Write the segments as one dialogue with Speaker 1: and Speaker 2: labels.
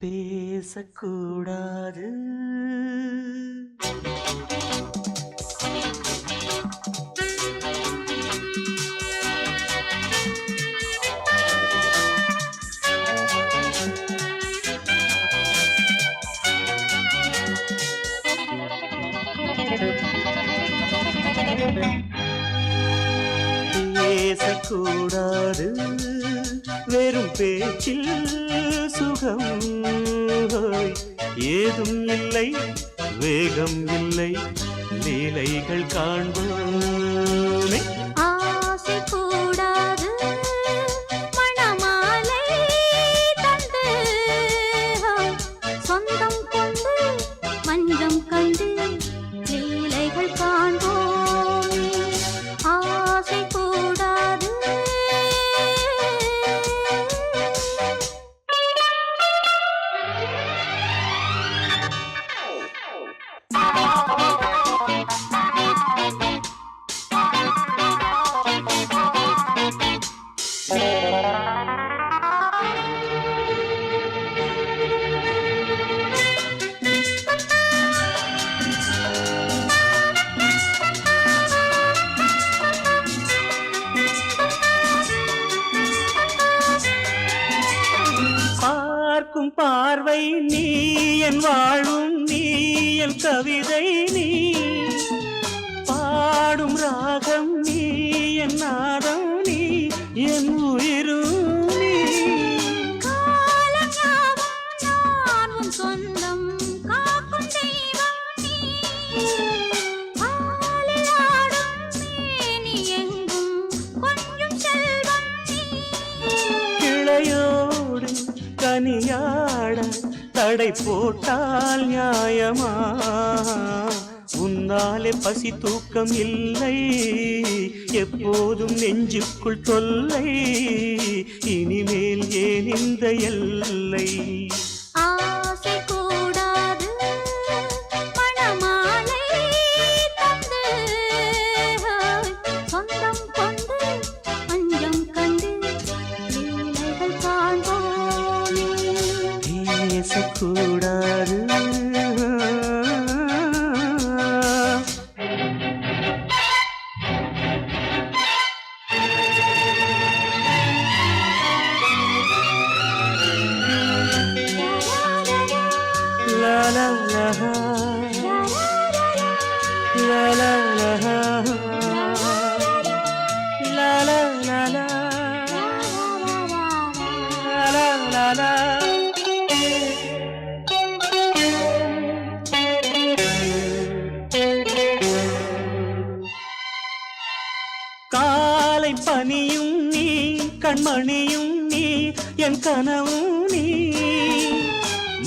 Speaker 1: பேசக்கூடாது. பேசக்கூடாது வெறும் பேச்சில் சுகம் ஏதும் இல்லை, வேகம் இல்லை, லீலைகள் காண்போமே.
Speaker 2: ஆசை கூடாது மணமாலை தந்து சொந்தம் கொண்டு மஞ்சம் கண்டு லீலைகள் காண்போமே. ஆசை கூடாது
Speaker 1: பார்க்கும் பார்வை நீ, என் வாழும் நீ, என் கவிதை நீ, பாடும் ராகம் நீ, என் நாதம் நீ, என் உயிரும் நீ.
Speaker 2: காலம் சொந்தம் காக்கும் தெய்வம் நீ. பாலில் ஆடும் மேனி எங்கும் கொஞ்சம் செல்வம் நீ.
Speaker 1: கிளையோடு கனியாட தடை போட்டால் நியாயமா? உன்னாலே பசி தூக்கம் இல்லை, எப்போதும் நெஞ்சுக்குள் தொல்லை, இனிமேல் ஏன் இந்த எல்லை?
Speaker 2: ஆசை கூடாது மணமாலை தந்து சொந்தம் கொண்டு அஞ்சம் கண்டு லீலைகள் காண்போமே.
Speaker 1: பேசக்கூடாது. La la la la la la la la la la la la. காலை பனியும் நீ, கண்மணியும் நீ, என் கனவும் நீ,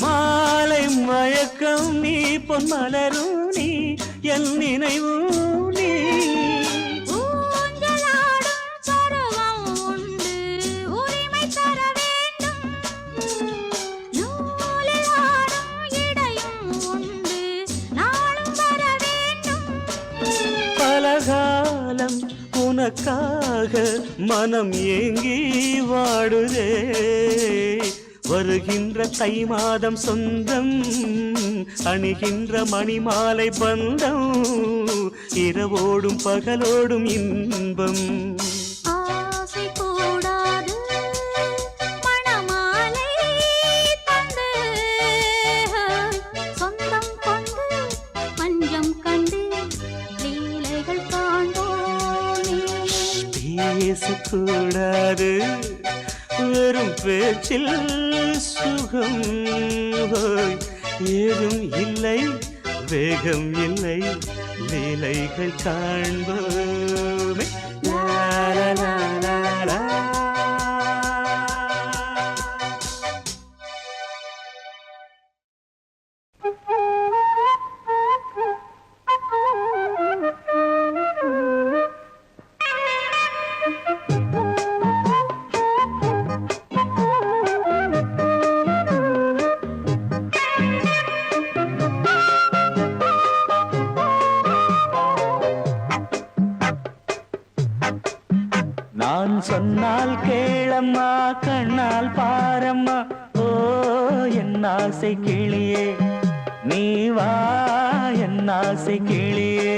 Speaker 1: மாலை மயக்கம் நீ, பொன்மலரும் நீ, என் நினைவும் நீ.
Speaker 2: ஊஞ்சலாடும் பருவம் உண்டு, உரிமை தர வேண்டும். நூலில் ஆடும் இடையும் உண்டு, நாளும் வர வேண்டும்.
Speaker 1: பலகாலம் உனக்காக மனம் ஏங்கி வாடுதே, வருகின்ற தை மாதம் சொந்தம், அணிகின்ற மணிமாலை பந்தம், இரவோடும் பகலோடும் இன்பம்.
Speaker 2: ஆசை கூடாது மணமாலை தந்து சொந்தம் கொண்டு மஞ்சம் கண்டு லீலைகள் காண்போமே.
Speaker 1: பேசக்கூடாது வெறும் பேச்சில் சுகம் ஏதும் இல்லை, வேகம் இல்லை, லீலைகள் காண்போமே. லா லா லா லா லா. நான் சொன்னால் கேளம்மா, கண்ணால் பாரம்மா, ஓ என் ஆசை கிளியே நீ வா என் ஆசை கிளியே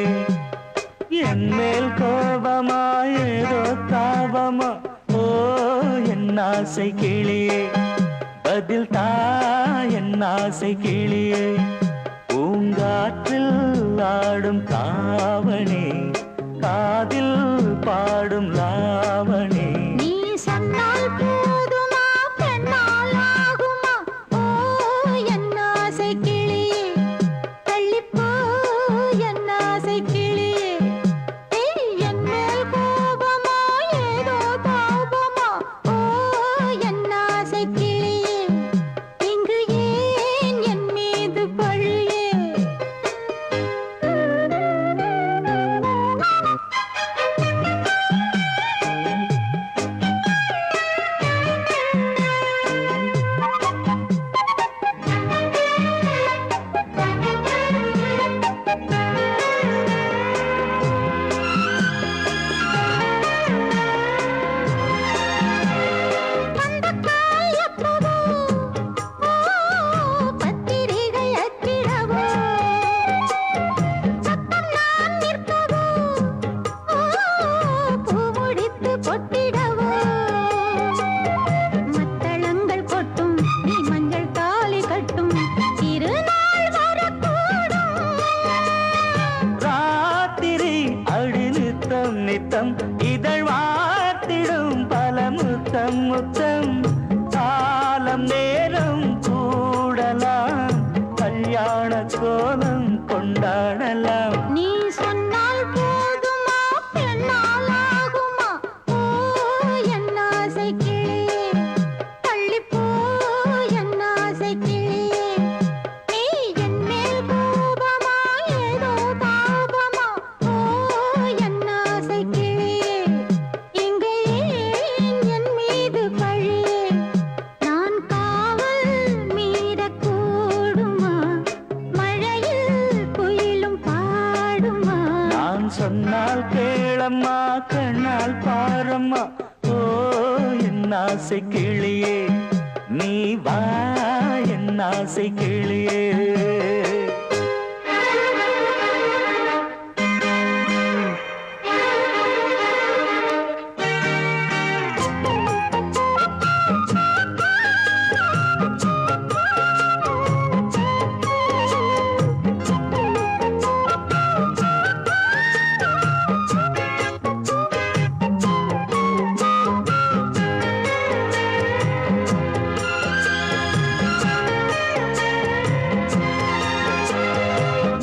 Speaker 1: என் மேல் கோபமா ஏதோ தாபமா ஓ என் ஆசை கிளியே பதில் தா என் ஆசை கிளியே பூங்காற்றில் ஆடும் தாவணி காதில் பாடும் லாவணி
Speaker 2: நீ சொன்னால் போதுமா பெண்ணால் ஆகுமா ஓ என் ஆசை கிளியே தள்ளிப்போ என் ஆசை கிளியே ஏய், என் மேல் கோபமா ஏதோ தாபமா ஓ என் ஆசை கிளியே இங்கு ஏன் என் மீது பழியே பந்தக்கால் எப்பவோ ஓ பத்திரிகை அச்சிடவோ சத்தம் நான் நிற்கவோ ஓ பூ முடித்து பொட்டிடவோ மத்தளங்கள் கொட்டும் நீ மஞ்சள் தாலி கட்டும் திருநாள் வரக்கூடும்
Speaker 1: ராத்திரி அடி நித்தம் நித்தம் இதழ் வார்த்திடும் பல முத்தம் முத்தம் காலம் நேரம் கூடலாம் கல்யாண கோலம் கொண்டாடலாம்
Speaker 2: நீ சொன்னால் போதுமா பெண்ணால் ஆகுமா ஓ என் ஆசை கிளியே தள்ளிப்போ என் ஆசை கிளியே நீ என் மேல் கோபமா ஏதோ தாபமா ஓ என் ஆசை கிளியே இங்கே ஏன் என் மீது பழியே நான் காவல் மீறக்கூடுமா மழையில் குயிலும் பாடுமா
Speaker 1: நான் சொன்னால் கேளம்மா கண்ணால் பாரம்மா ஓ என் ஆசை கிளியே நீ வா என் ஆசை கிளியே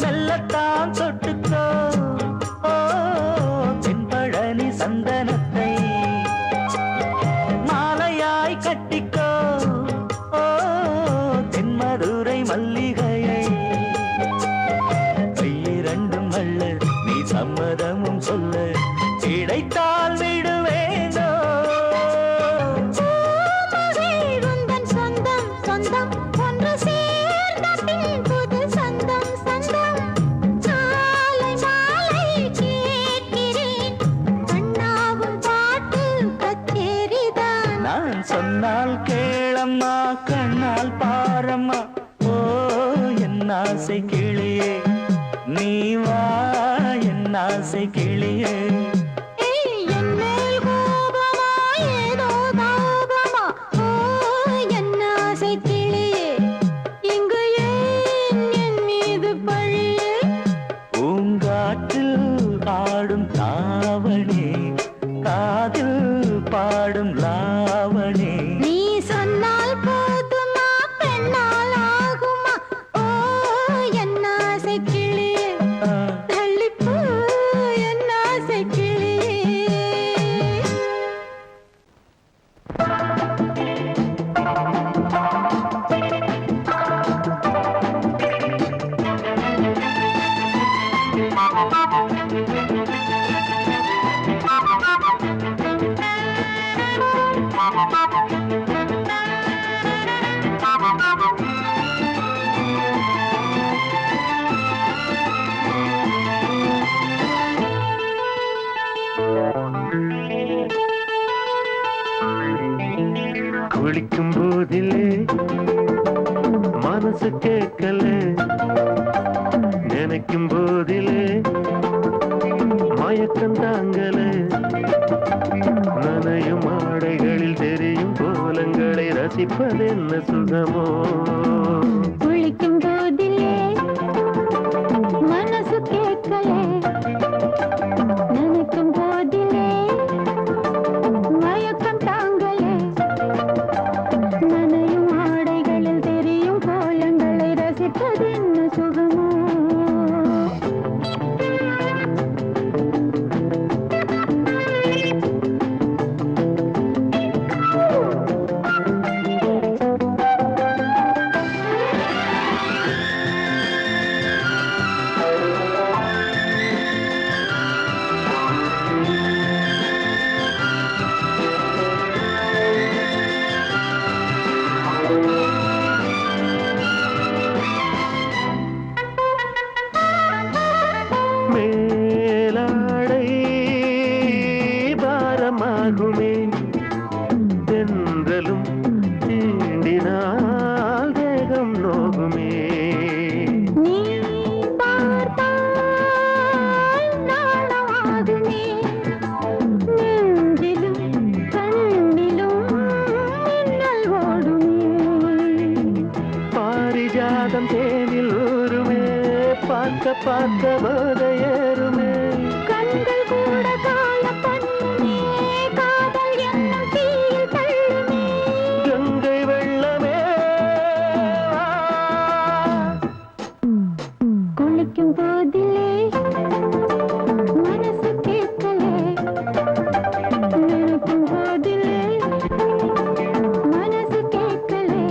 Speaker 1: மெல்லத்தான் தொட்டுக்கோ ஓ தென்பழனி சந்தனத்தை மாலையாய் கட்டிக்கோ ஓ தென்மதுரை மல்லிகையை கையிரண்டும் அள்ள நீ சம்மதமும் சொல்ல கிடைத்தால் விடுவேனோ
Speaker 2: பூமகள் உந்தன் சொந்தம் சொந்தம் ஒன்று சேர்ந்த பின் புது சொந்தம் சொந்தம் மாலை மாலை கேட்கிறேன் கண்ணாவும் பாட்டு கச்சேரிதான்
Speaker 1: நான் சொன்னால் கேளம்மா கண்ணால் பாரம்மா ஓ என் ஆசை கிளியே நீ வா என் ஆசை கிளியே
Speaker 2: ஏய், என் மேல் கோபமா ஏதோ தாபமா ஓ என் ஆசை கிளியே இங்கு ஏன் என் மீது பழியே
Speaker 1: பூங்காற்றில் ஆடும் தாவணி காதில் பாடும் லாவணி
Speaker 2: நீ சொன்னால் போதுமா பெண்ணால் ஆகுமா ஓ என் ஆசை கிளியே
Speaker 1: ஆ,
Speaker 2: தள்ளிப்போ என் ஆசை கிளியே
Speaker 3: குளிக்கும் போதிலே மனசு கேட்கல, நினைக்கும் போதிலே மயக்கம் தாங்கல, நனையும் ஆடைகளில் தெரியும் கோலங்களை ரசிப்பதென்ன சுகமோ.
Speaker 2: குளிக்கும் போதிலே மனசு கேட்கல, நினைக்கும் போதிலே மயக்கம் தாங்கல, நனையும் ஆடைகளில் தெரியும் கோலங்களை ரசிப்பதென்ன சுகமோ.
Speaker 3: மேலாடை பாரமாகுமே, தென்றலும் தீண்டினால் தேகம் நோகுமே.
Speaker 2: நீ பார்த்தால் நாணமாகுமே, நெஞ்சிலும் கண்ணிலும் மின்னல் ஓடுமே.
Speaker 3: பாரிஜாதம் தேனில் ஊருமே, பார்க்க பார்க்க போதையேறுமே.
Speaker 2: கண்கள் கூட காண பண்ணுமே, காதல் என்னும் தீயில் தள்ளுமே.
Speaker 3: கங்கை வெள்ளமே வா.
Speaker 2: குளிக்கும் போதிலே மனசு கேட்கலே, நினைக்கும் போதிலே மனசு கேட்கலே.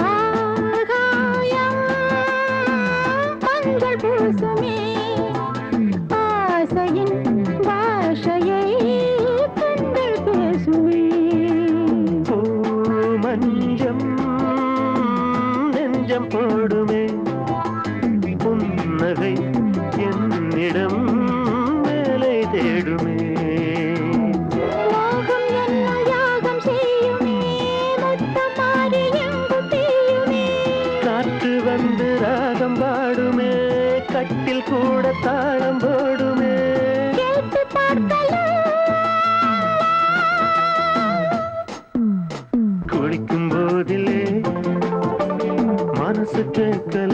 Speaker 2: ஆகாயம் மஞ்சள் பூசுமே, ஆசையின் பாஷையை கண்கள் பேசுமே.
Speaker 3: பூமஞ்சம் நெஞ்சம் போடுமே, புன்னகை என்னிடம் மேலே தேடுமே.
Speaker 2: மோகம் என்னும் யாகம் செய்யுமே, முத்தமாரி எங்கும் தீயுமே.
Speaker 3: காற்று வந்து ராகம் பாடுமே, கட்டில் கூட தாளம் போடுமே.
Speaker 2: கேட்டு பார்க்கலாம்.
Speaker 3: குளிக்கும் போதிலே மனசு கேட்கல.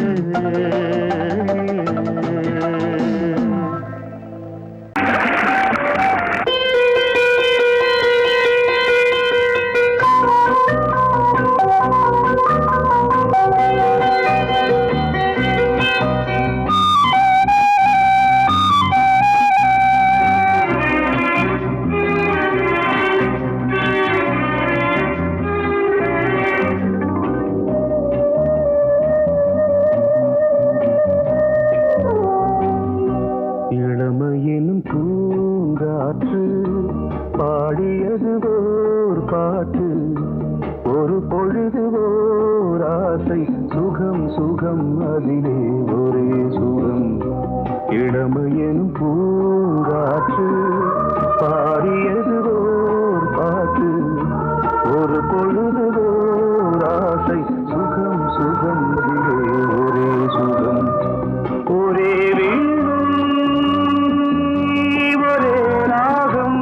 Speaker 3: இளமையினும் பூங்காற்று பாடியது ஓர் பாட்டு, ஒரு பொழுது ஓர் ஆசை, சுகம் சுகம் அதிலே ஒரே சுகம். இளமையினும் பூங்காற்று பாடியது ஓர் பாட்டு, ஒரு பொழுது ஓர் ஆசை, சுகம் சுகம் அதிலே ஒரே சுகம். ஒரே ஒரே ராகம்.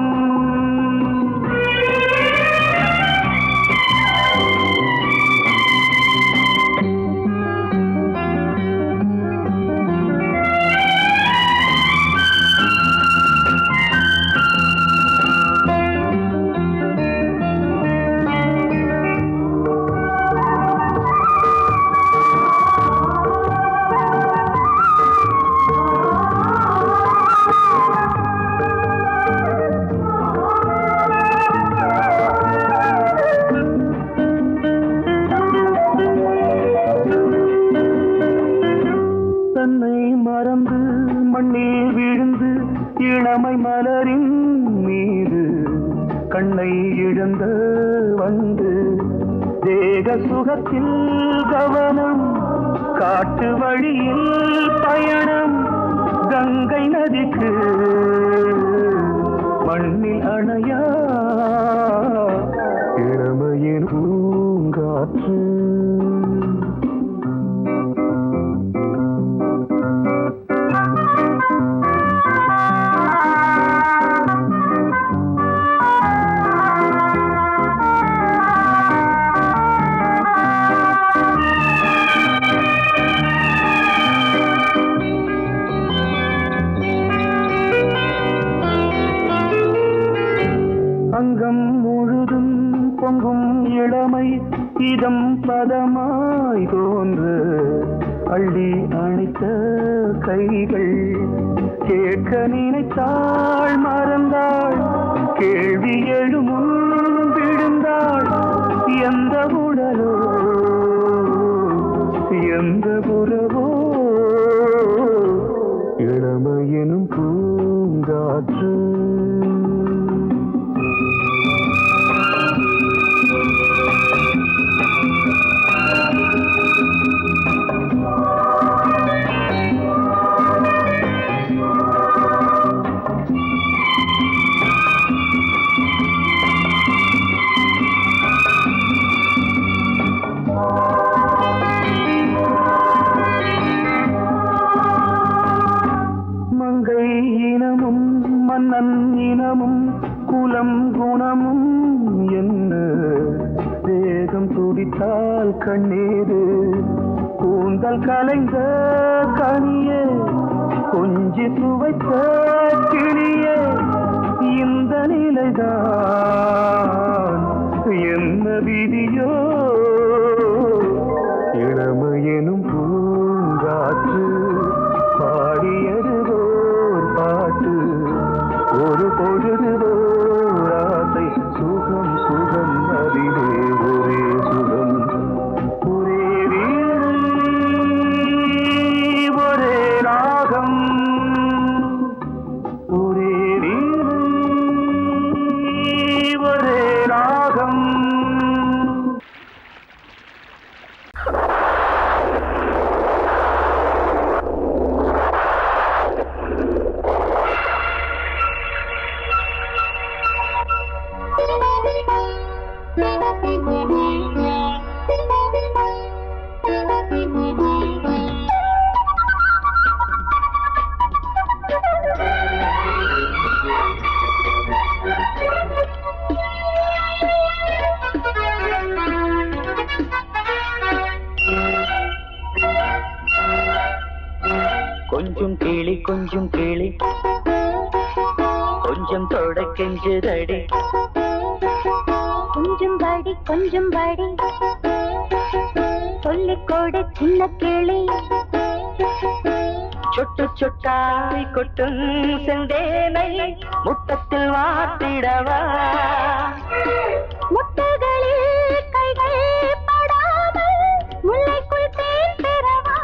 Speaker 3: மலரின் மீது கண்ணை இழந்த வந்து தேக சுகத்தில் கவனம் காட்டு வழியில் பயணம் கங்கை நதிக்கு மண்ணில் அணையா இளமையின் பூங்காற்று அங்கம் முழுதும் பொங்கும் இளமை இதம் பதமாய் தோன்று அள்ளி அணைத்த கைகள் கேட்க நினைத்தாள் மறந்தாள் கேள்வி எழுமுன் விழுந்தாள் எந்த உடலோ எந்த புறவோ இளமையெனும் பூங்காற்று மன்னன் இனமும் குலம் குணமும் என்ன வேகம் துடித்தால் கண்ணீரு கூந்தல் கலைந்த கனியே கொஞ்சி சுவைத்த கிளியே இந்த நிலைதான் என்ன விதியோ இளமையெனும் பூங்காற்று பாடியதுவோர் பாட்டு ஒரு பொழுதுவோர் ஆசை சுகம் சுகம் அதிலே ஒரே சுகம் ஒரே வீடு ஒரே ராகம் ஒரே வீடு ஒரே ராகம்
Speaker 1: கொஞ்சம் கிளி கொஞ்சம் கிளி கொஞ்சம் தொட கெஞ்சுதடி
Speaker 2: கொஞ்சம் படி சொல்லிக்கோடு சின்ன கிளி
Speaker 1: சொட்டு சொட்டாய் கொட்டும் செந்தேனை முட்டத்தில் வாட்டிடவா
Speaker 2: முட்டைகளில் கைகள் படாமல் முல்லைக்குள் தேன் பெறவா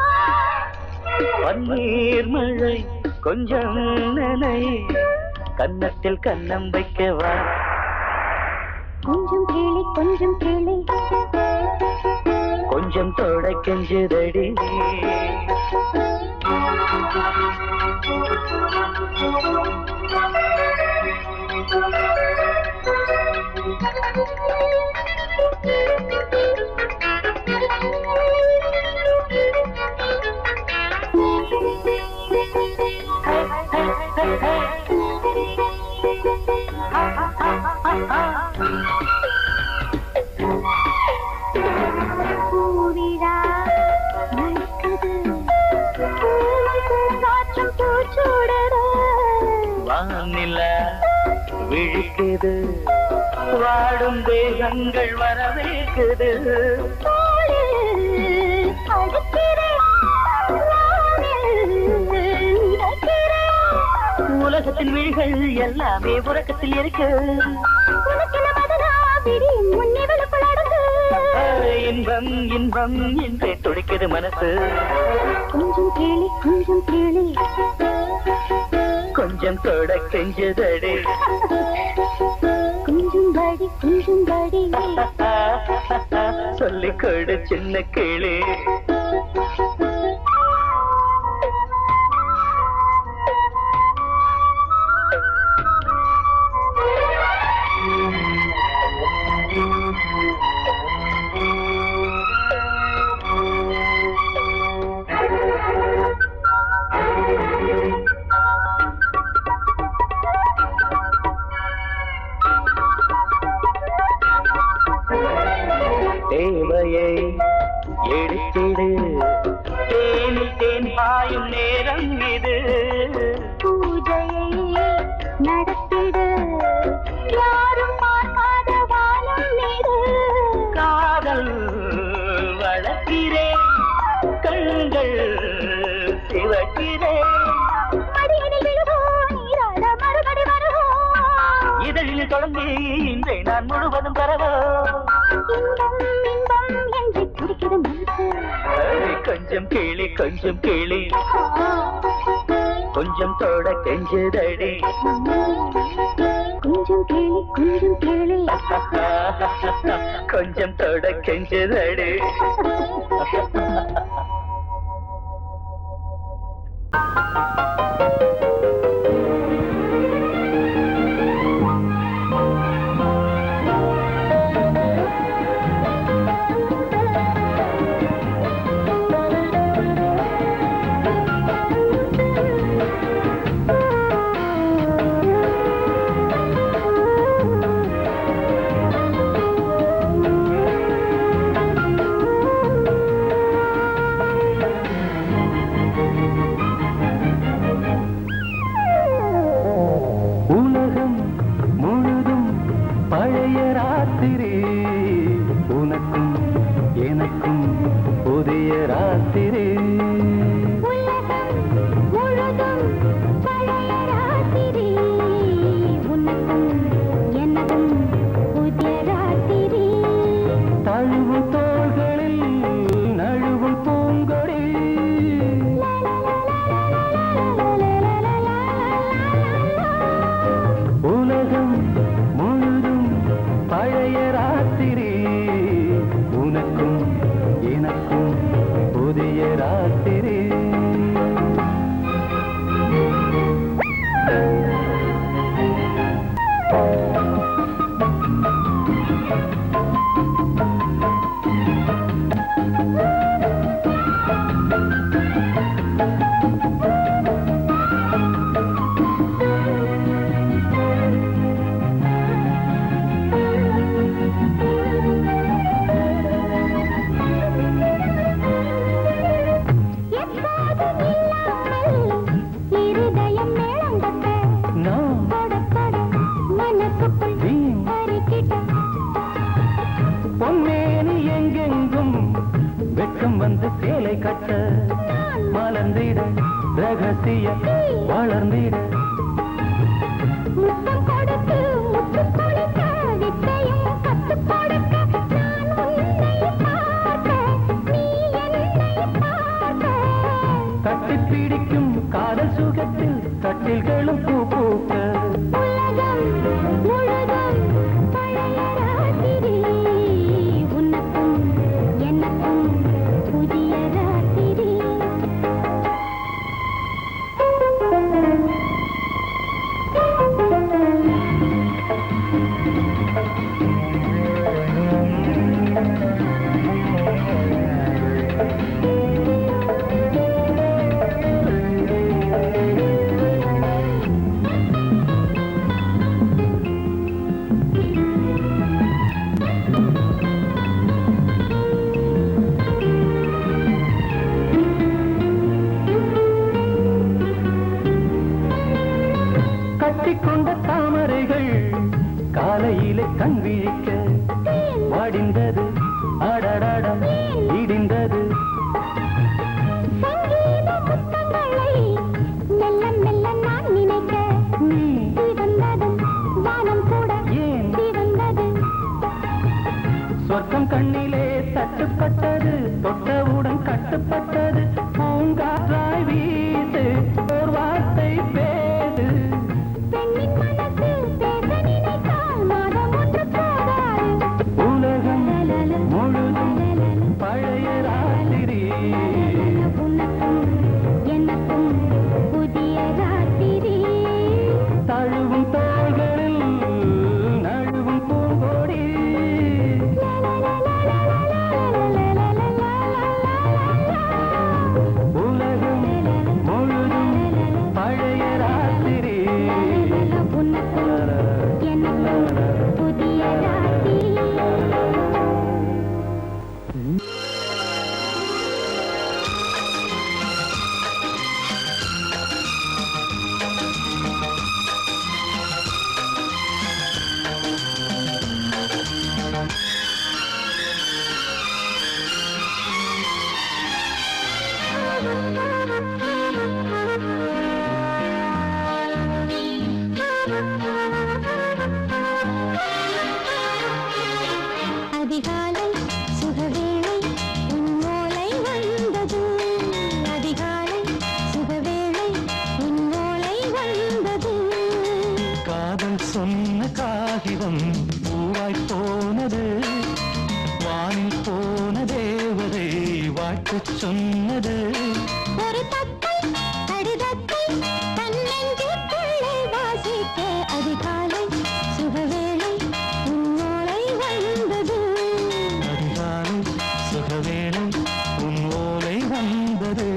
Speaker 1: பன்னீர் மழை கொஞ்சம் நனை கன்னத்தில் கன்னம் வைக்கவா
Speaker 2: கொஞ்சம் கிளி
Speaker 1: கொஞ்சம் தொட கெஞ்சுதடி
Speaker 2: பூவிழா நடக்குது பூங்காற்றும் பூச்சூடுது
Speaker 1: வானிலா விழிக்குது வாடும் தேகங்கள் வரவேற்குது உலகத்தின் விழிகள் எல்லாமே உறக்கத்தில் இருக்கு இன்பம் இன்பம் என்றே துடிக்குது மனசு
Speaker 2: கொஞ்சம் கேளி
Speaker 1: கொஞ்சம் தொட கெஞ்சதடி
Speaker 2: கொஞ்சம் படி
Speaker 1: சொல்லிக் கொடு சின்ன கிளி தேவையை எடுத்திடு தேனில் தேன் பாயும் நேரம் இது
Speaker 2: பூஜையை நடத்திடு யாரும் பார்க்காத வானம் நீடு
Speaker 1: காதல் வளர்க்கிறேன் கண்கள் சிவக்கிறேன்
Speaker 2: மடியனில் விழுவோம் நீராட மறுபடி வருவோம்
Speaker 1: இதழில் தொடங்கி இன்றை நான் முழுவதும் தரவோ
Speaker 2: இன்பம் இன்பம் என்று துடிக்கிற மனசு
Speaker 1: கொஞ்சம் கேளி கொஞ்சம் தொட கெஞ்சதடி
Speaker 2: கொஞ்சம் கேளு
Speaker 1: கொஞ்சம் தொட கெஞ்சதடி
Speaker 3: உலகம் முழுதும் பழைய ராத்திரி உனக்கும் எனக்கும் புதிய ராத்திரி
Speaker 2: உலகம் முழுதும் பழைய ராத்திரி உனக்கும் எனக்கும் புதிய ராத்திரி
Speaker 3: தழுவு தோள்களில் நழுவும் பூங்கொடி உலகம் முழுதும் பழைய ராத்திரி உனக்கும் எனக்கும் புதிய ராத்திரி
Speaker 2: எப்போதும் இல்லாமல் இருதயம் மேளங்கட்ட
Speaker 3: நான்
Speaker 2: தொட தொட மனசுக்குள்
Speaker 3: வீண்
Speaker 2: அரிக்கிட்ட
Speaker 3: பொன்னேனி எங்கெங்கும் வெட்கம் வந்து சேலை கட்ட மலர்ந்திட ரகசிய வளர்ந்திட
Speaker 2: முத்தம் கொடுத்து முத்து கொடுக்க வித்தையும் கத்துக் கொடுக்க நான் உன்னை பார்க்க நீ என்னை பார்க்க
Speaker 3: கட்டிப் பிடிக்கும் காதல் சுகத்தில் கட்டில்களும் பூ பூக்க
Speaker 2: உலகம் முழுதும் பழைய ராத்திரி உனக்கும் எனக்கும் புதிய ராத்திரி
Speaker 3: கட்டிக்கொண்ட தாமரைகள் காலையிலே கண் விழிக்க வாடிந்தது அடடடம் இடிந்தது
Speaker 2: சங்கீத முத்தங்களை மெல்ல மெல்ல நான் நினைக்க
Speaker 3: நீ
Speaker 2: சிவந்ததும் வானம் கூட
Speaker 3: ஏன்
Speaker 2: சிவந்தது
Speaker 3: சொர்க்கம் கண்ணிலே தட்டுப்பட்டது தொட்டவுடன் கட்டுப்பட்டது பூங்காற்றாய் வீசு ஓர் வார்த்தை பேசு சொன்ன காகிதம் பூவாய் போனது வானில் போன தேவதை வாழ்த்து சொன்னது
Speaker 2: ஒரு தத்தை கடிதத்தை தன்னெஞ்சுக்குள்ளே வாசிக்க அதிகாலை சுகவேளை உன்னோளை வந்தது
Speaker 3: அதிகாலை சுகவேளை உன் ஓலை வந்தது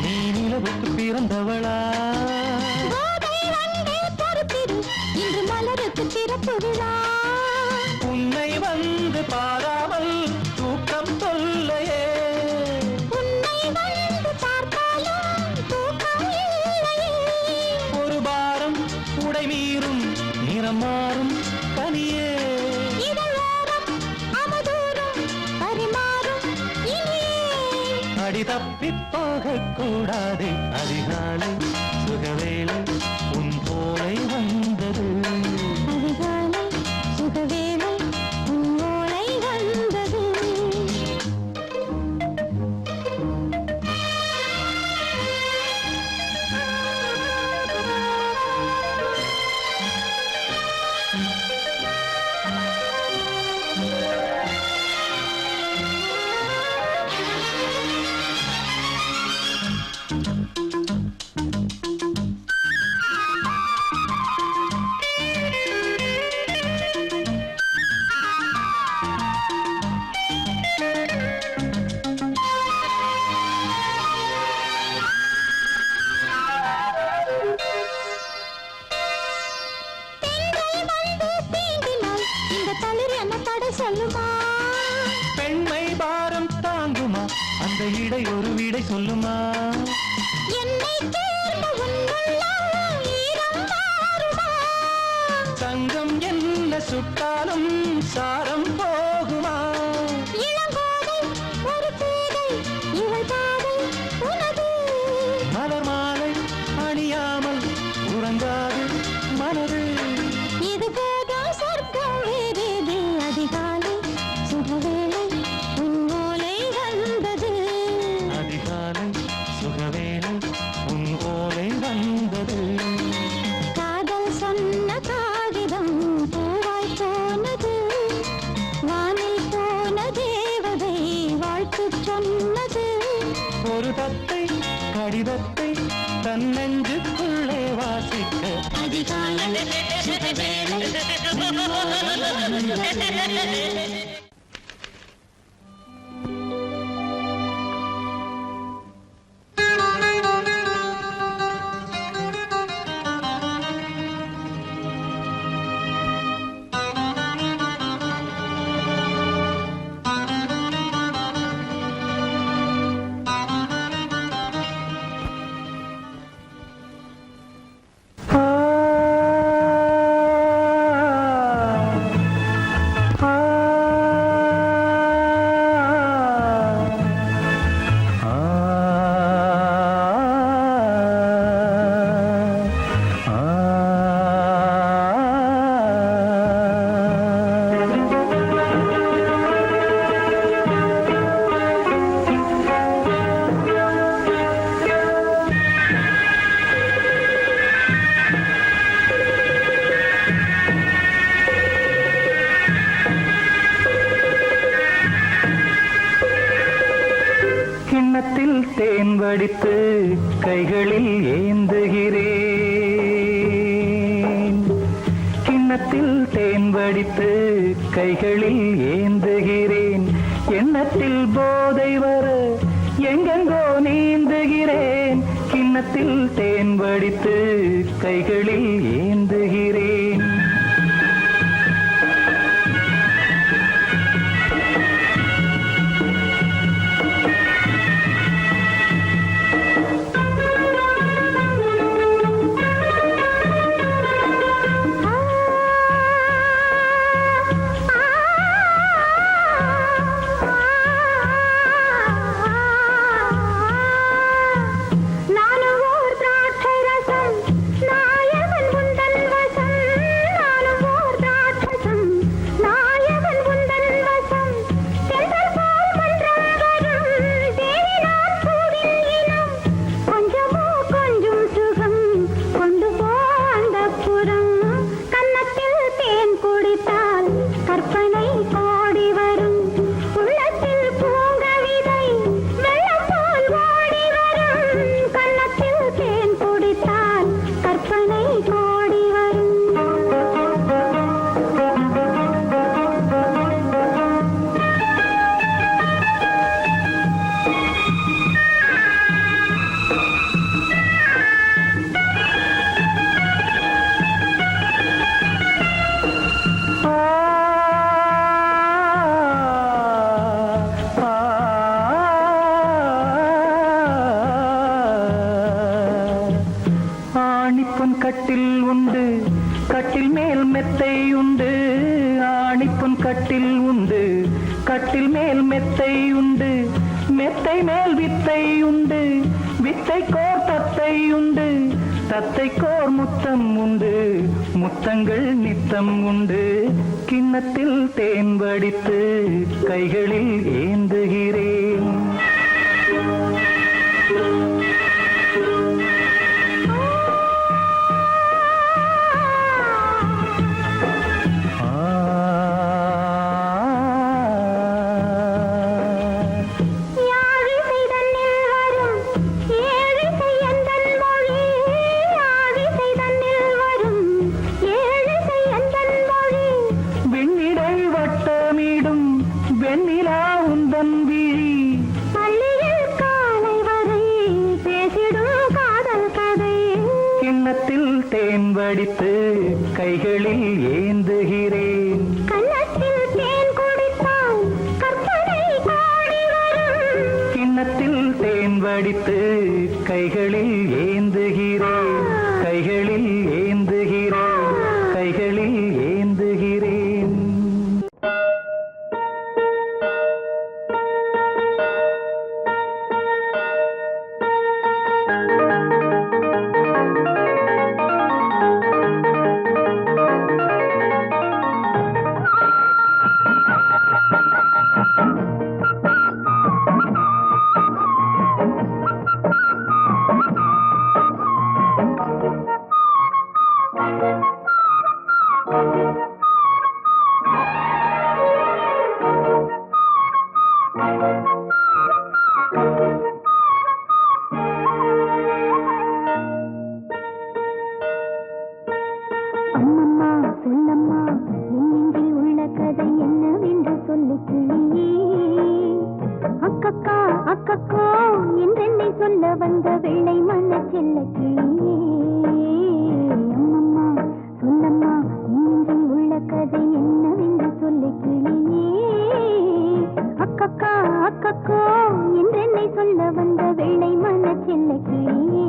Speaker 3: நீ நிலவுக்கு பிறந்தவளா
Speaker 2: இன்று மலருக்கு திறப்பு விழா
Speaker 3: உன்னை வந்து பாராமல் தூக்கம் சொல்லையே
Speaker 2: உன்னை வந்து பார்த்தாலும் தூக்கம் இல்லையே
Speaker 3: ஒரு பாரம் உடை மீறும் நிறம் மாறும் கனியே
Speaker 2: இதழோரம் அவதூறும் பரிமாறும் இனியே
Speaker 3: அடி தப்பி போகக்கூடாது அதிகாலை சுகவேளை உன் போலை வந்தது
Speaker 2: அதிகாலை சுகவேளை உன்னோளை வந்தது சொல்லுமா
Speaker 3: பெண்மை பாரம் தாங்குமா அந்த இடை ஒரு விடை சொல்லுமா
Speaker 2: என்னை தேர்ந்த உன்னுள்ளம் ஈரம் மாறுமா
Speaker 3: தங்கம் என்ன சுட்டாலும் சாரம் போகுமா
Speaker 2: இளங்கோதை ஒரு பேதை இவள் பாதை உனது
Speaker 3: மலர் மாலை அணியாமல் உறங்காது மனது
Speaker 2: இது போதும் சொர்க்கம் வேறேது அதிகாலை சுகவேளை உன்னோலை வந்தது
Speaker 3: அதிகாலை சுகவேளை உன் ஓலை வந்தது
Speaker 2: காதல் சொன்ன காகிதம் பூவாய் போனது வானில் போன தேவதை வாழ்த்து சொன்னது
Speaker 3: ஒரு தத்தை கடிதத்தை தன்னெஞ்சுக்குள்ளே வாசிக்க
Speaker 2: அதிகாலை சுகவேளை உன்னோலை வந்தது
Speaker 3: கிண்ணத்தில் தேன் வடித்து கைகளில் ஏந்துகிறேன் கிண்ணத்தில் தேன் வடித்து கைகளில் ஏந்துகிறேன் எண்ணத்தில் போதை வர எங்கெங்கோ நீந்துகிறேன் கிண்ணத்தில் தேன் வடித்து கைகளில் ஏந்துகிறேன் மெத்தை உண்டு, ஆணிப்பொன் கட்டில் உண்டு, கட்டில் மேல் மெத்தை உண்டு, மெத்தை மேல் வித்தை உண்டு, வித்தைக்கோர் தத்தை உண்டு, தத்தைக்கோர் முத்தம் உண்டு, முத்தங்கள் நித்தம் உண்டு. கிண்ணத்தில் தேன் வடித்து கைகளில் ஏந்துகிறேன். தேன் வடித்து கைகளில் ஏந்துகிறேன்.
Speaker 2: கன்னத்தில் தேன் குடித்தால் கற்பனை கோடி வரும்.
Speaker 3: கிண்ணத்தில் தேன் வடித்து கைகளில் ஏந்துகிறேன், கைகளில் ஏந்துகிறேன், கைகளில் ஏந்துகிறேன்.
Speaker 2: அம்மம்மா சொல்லம்மா என் நெஞ்சில் உள்ள கதை என்னவென்று சொல்லு கிளியே. அக்கக்கா அக்கக்கோ என்றென்னை சொல்ல வந்த வெள்ளை மன செல்ல கிளியே. அம்மம்மா சொல்லம்மா என் நெஞ்சில் உள்ள கதை என்னவென்று சொல்லு கிளியே. அக்கக்கா அக்கக்கோ என்றென்னை சொல்ல வந்த வெள்ளை மன செல்ல கிளியே.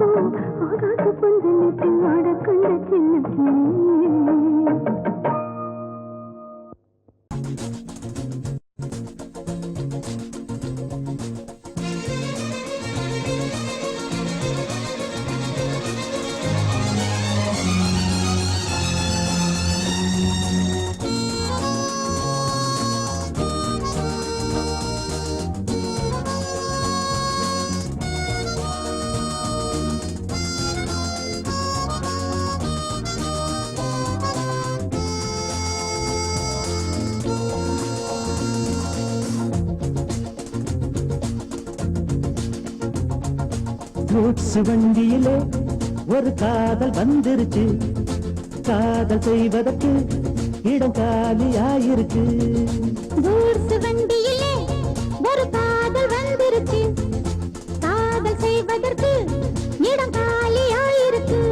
Speaker 2: ஆகாச பந்தலத்தில் ஆடக்கண்ட சின்ன கிளி.
Speaker 1: கூட்ஸ் வண்டியிலே ஒரு காதல் வந்துருச்சு, காதல் செய்வதற்கு இடம் காலியாயிருக்கு.
Speaker 2: கூட்ஸ் வண்டியிலே ஒரு காதல் வந்துருச்சு, காதல் செய்வதற்கு இடம் காலியாயிருக்கு.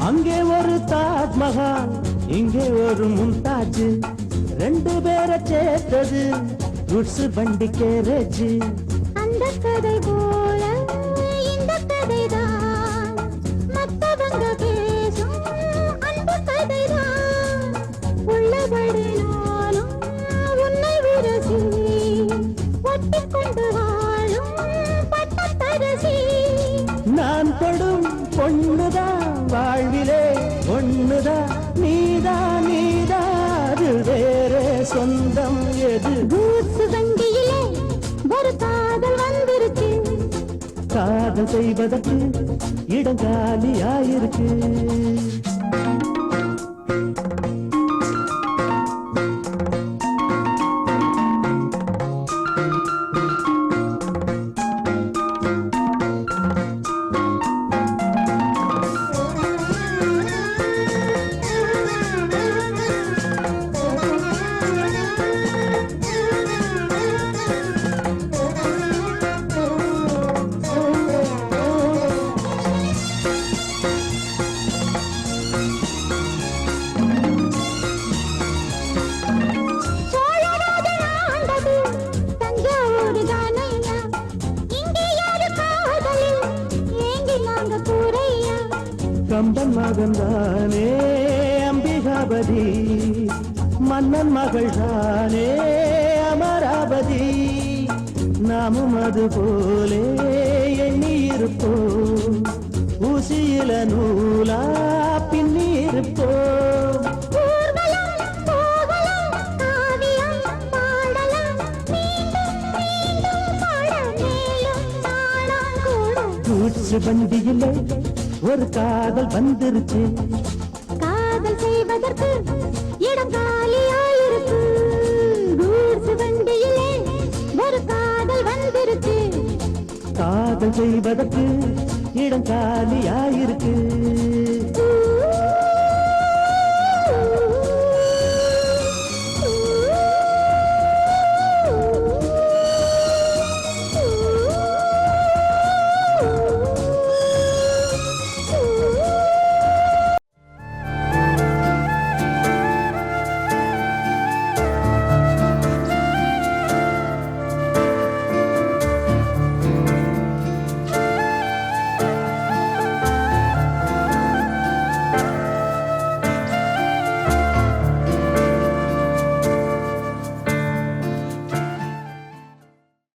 Speaker 1: அங்கே ஒரு தாஜ்மஹால், இங்கே ஒரு மும்தாஜ், ரெண்டு பேரை சேர்த்தது குட்ஸ் வண்டி கேரேஜ்.
Speaker 2: அந்த கதை போல இந்த கதைதான், மத்தவங்க பேசும் அந்த கதைதான். உள்ளபடி நானும் உன்னை விரசி, ஒட்டிக்கொண்டு வாழும் பட்டத்தரசி.
Speaker 1: நான் தொடும் பொண்ணுதான் வாழ்விலே ஒண்ணுதான், நீதான் நீதான் வேறே சொந்தம் எது?
Speaker 2: கூட்ஸ் வண்டியிலே ஒரு காதல் வந்துருச்சு,
Speaker 1: காதல் செய்வதற்கு இடம் காலியாயிருக்கு. கம்பன் மகன்தானே அம்பிகாபதி, மன்னன் மகள்தானே அமராவதி. நாமும் அது போலே எண்ணி இருப்போம், ஊசியில நூலா பின்னி இருப்போம். கூட்ஸ் வண்டியிலே ஒரு காதல் வந்துருச்சு,
Speaker 2: காதல் செய்வதற்கு இடம் காலியாயிருக்கு. கூட்ஸ் வண்டியிலே ஒரு காதல் வந்துருச்சு,
Speaker 1: காதல் செய்வதற்கு இடம் காலியாயிருக்கு.